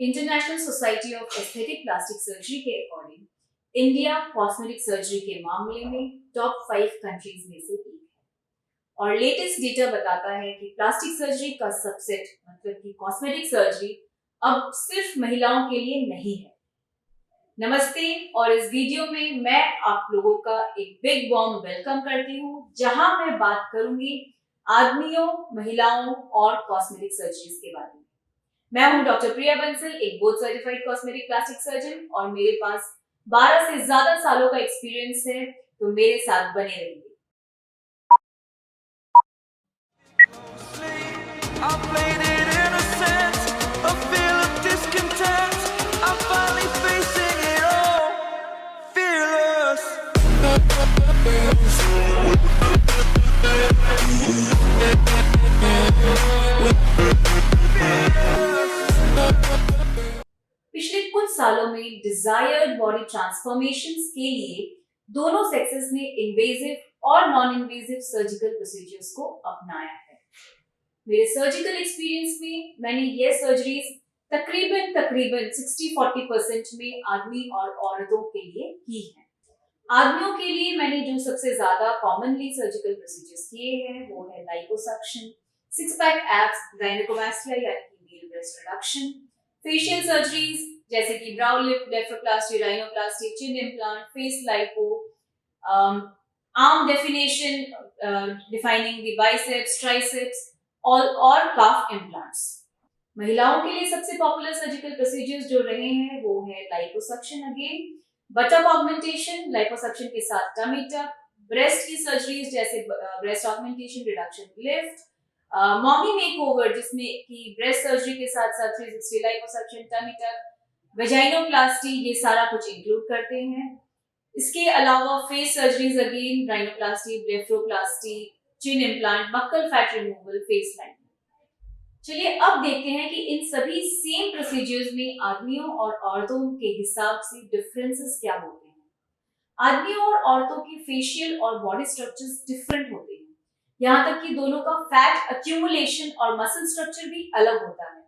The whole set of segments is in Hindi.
International society of aesthetic plastic surgery के अकॉर्डिंग इंडिया कॉस्मेटिक सर्जरी के मामले में टॉप 5 कंट्रीज में से एक है और लेटेस्ट डेटा बताता है कि प्लास्टिक सर्जरी का सबसेट मतलब कि कॉस्मेटिक सर्जरी अब सिर्फ महिलाओं के लिए नहीं है। नमस्ते, और इस वीडियो में मैं आप लोगों का एक बिग वार्म वेलकम करती हूँ, जहां मैं बात करूंगी आदमियों, महिलाओं और कॉस्मेटिक सर्जरीज के बारे में। मैं हूं डॉक्टर प्रिया बंसल, एक board certified cosmetic plastic surgeon, और मेरे पास 12 से ज्यादा सालों का एक्सपीरियंस है, तो मेरे साथ बने रहिए। पिछले कुछ सालों में डिजायर्ड बॉडी ट्रांसफॉर्मेशंस के लिए दोनों सेक्सेस ने इन्वेजिव और नॉन इन्वेजिव सर्जिकल प्रोसीजर्स को अपनाया है। मेरे सर्जिकल एक्सपीरियंस में मैंने ये सर्जरीज तकरीबन 60-40% में आदमी और औरतों के लिए की है। आदमियों के लिए मैंने जो सबसे ज्यादा कॉमनली सर्जिकल प्रोसीजर्स किए हैं वो है liposuction, six pack abs, gynaecomastia यानी कि male breast reduction, facial surgeries जैसे कि brow lift, blepharoplasty, rhinoplasty, chin implant, face lipo, arm definition defining the biceps, triceps और काफ इम्प्लांट्स। महिलाओं के लिए सबसे पॉपुलर सर्जिकल प्रोसीजर्स जो रहे हैं वो है liposuction, again buttock augmentation, liposuction के साथ टमी टक, ब्रेस्ट की सर्जरीज जैसे breast augmentation, reduction, lift, mommy makeover जिसमें कि ब्रेस्ट सर्जरी के साथ साथ 360 लाइपोसक्शन, टमी टक, वेजाइनोप्लास्टी, ये सारा कुछ इंक्लूड करते हैं। इसके अलावा face surgeries again rhinoplasty, blepharoplasty, chin implant, buccal fat removal, face line. चलिए अब देखते हैं कि इन सभी सेम प्रोसीजर्स में आदमियों और औरतों के हिसाब से डिफरेंसेस क्या होते हैं। आदमियों और औरतों के फेशियल और बॉडी स्ट्रक्चर्स डिफरेंट होते हैं, यहाँ तक कि दोनों का फैट अक्यूमुलेशन और मसल स्ट्रक्चर भी अलग होता है,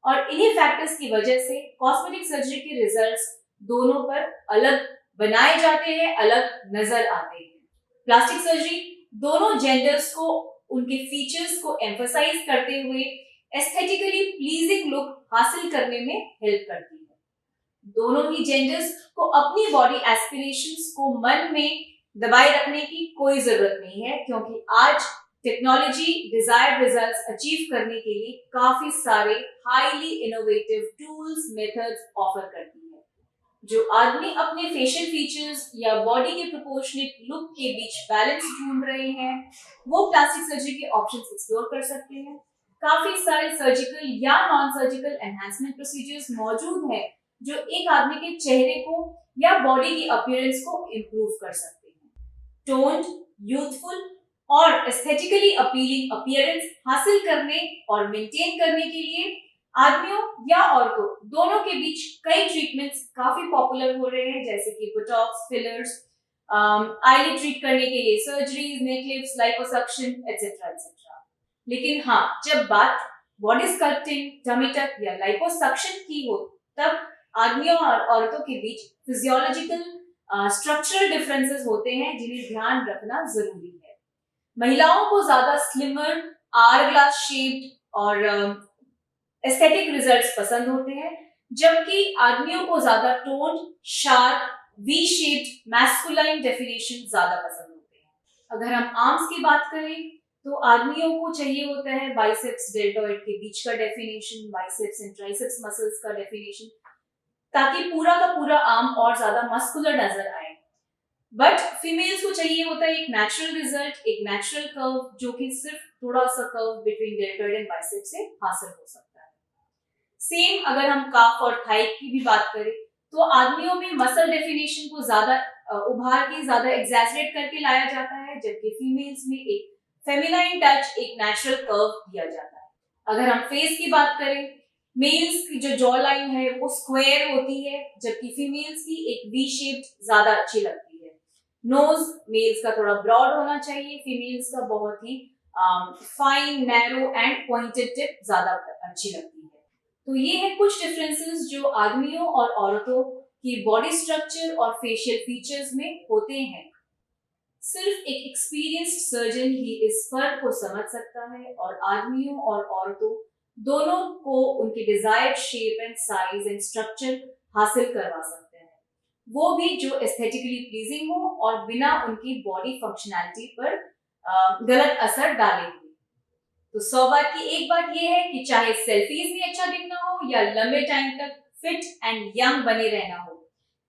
और इन्हीं फैक्टर्स की वजह से कॉस्मेटिक सर्जरी के रिजल्ट्स दोनों पर अलग बनाए जाते हैं, अलग नजर आते हैं। प्लास्टिक सर्जरी दोनों जेंडर्स को उनके फीचर्स को एम्फसाइज करते हुए एस्थेटिकली प्लीजिंग लुक हासिल करने में हेल्प करती है। दोनों ही जेंडर्स को अपनी बॉडी एस्पिरेशंस को मन में दबाए रखने की कोई जरूरत नहीं है, क्योंकि आज टेक्नोलॉजी डिजायर्ड रिजल्ट्स अचीव करने के लिए काफी सारे highly innovative tools, methods offer करती है। जो आदमी अपने फेशियल फीचर्स या बॉडी के प्रोपोर्शनेट लुक के बीच बैलेंस ढूंढ रहे हैं, वो प्लास्टिक सर्जरी के ऑप्शंस एक्सप्लोर कर सकते हैं। काफी सारे सर्जिकल या नॉन सर्जिकल एनहांसमेंट प्रोसीजर्स मौजूद हैं जो एक आदमी के चेहरे को या बॉडी की अपीयरेंस को इंप्रूव कर सकते हैं। टोन्ड, यूथफुल और एस्थेटिकली अपीलिंग अपीयरेंस हासिल करने और मेंटेन करने के लिए आदमियों या औरतों दोनों के बीच कई ट्रीटमेंट्स काफी पॉपुलर हो रहे हैं, जैसे कि बोटॉक्स, फिलर्स, आईलिड ट्रीट करने के लिए सर्जरीज, नेक लिफ्ट्स, लाइपोसक्शन एटसेट्रा एटसेट्रा। लेकिन हाँ, जब बात बॉडी स्कल्पटिंग, टमी टक या लाइपोसक्शन की हो, तब आदमियों और औरतों के बीच फिजियोलॉजिकल स्ट्रक्चरल डिफरेंसेस होते हैं जिन्हें ध्यान रखना जरूरी है। महिलाओं को ज्यादा स्लिमर, आवर ग्लास शेप्ड और एस्थेटिक रिजल्ट्स पसंद होते हैं, जबकि आदमियों को ज्यादा toned, sharp, V shaped, masculine definition ज्यादा पसंद होते हैं। अगर हम आर्म्स की बात करें तो आदमियों को चाहिए होता है बाइसेप्स डेल्टॉइड के बीच का definition, biceps and triceps muscles का डेफिनेशन, ताकि पूरा का पूरा आर्म और ज्यादा मस्कुलर नजर आए। बट फीमेल्स को चाहिए होता है एक नेचुरल रिजल्ट, एक नेचुरल कर्व, जो कि सिर्फ थोड़ा सा curve between deltoid and biceps से हासिल हो सकता है। सेम अगर हम काफ और थाई की भी बात करें तो आदमियों में मसल डेफिनेशन को ज्यादा उभार के ज्यादा एग्जैजरेट करके लाया जाता है, जबकि फीमेल्स में एक फेमिनाइन टच, एक नेचुरल कर्व दिया जाता है। अगर हम फेस की बात करें, मेल्स की जो जॉ लाइन है वो स्क्वायर होती है, जबकि फीमेल्स की एक वी शेप्ड ज्यादा अच्छी लगती है। नोज मेल्स का थोड़ा ब्रॉड होना चाहिए, फीमेल्स का बहुत ही fine, narrow and pointed tip ज्यादा अच्छी लगती है। तो ये है कुछ डिफरेंसेस जो आदमियों और औरतों की बॉडी स्ट्रक्चर और फेशियल फीचर्स में होते हैं। सिर्फ एक एक्सपीरियंस्ड सर्जन ही इस फर्क को समझ सकता है और आदमियों और औरतों दोनों को उनके desired shape and size and structure हासिल करवा सकते हैं, वो भी जो एस्थेटिकली प्लीजिंग हो और बिना उनकी बॉडी फंक्शनैलिटी पर गलत असर डाले हुए। तो 100 बात की एक बात यह है कि चाहे सेल्फीज में अच्छा दिखना हो या लंबे टाइम तक फिट एंड यंग बने रहना हो,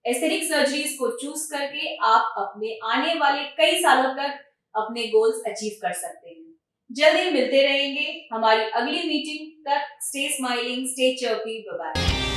एस्थेटिक सर्जरीज को चूज करके आप अपने आने वाले कई सालों तक अपने गोल्स अचीव कर सकते हैं। जल्दी मिलते रहेंगे हमारी अगली मीटिंग तक। Stay smiling, stay chirpy, bye bye.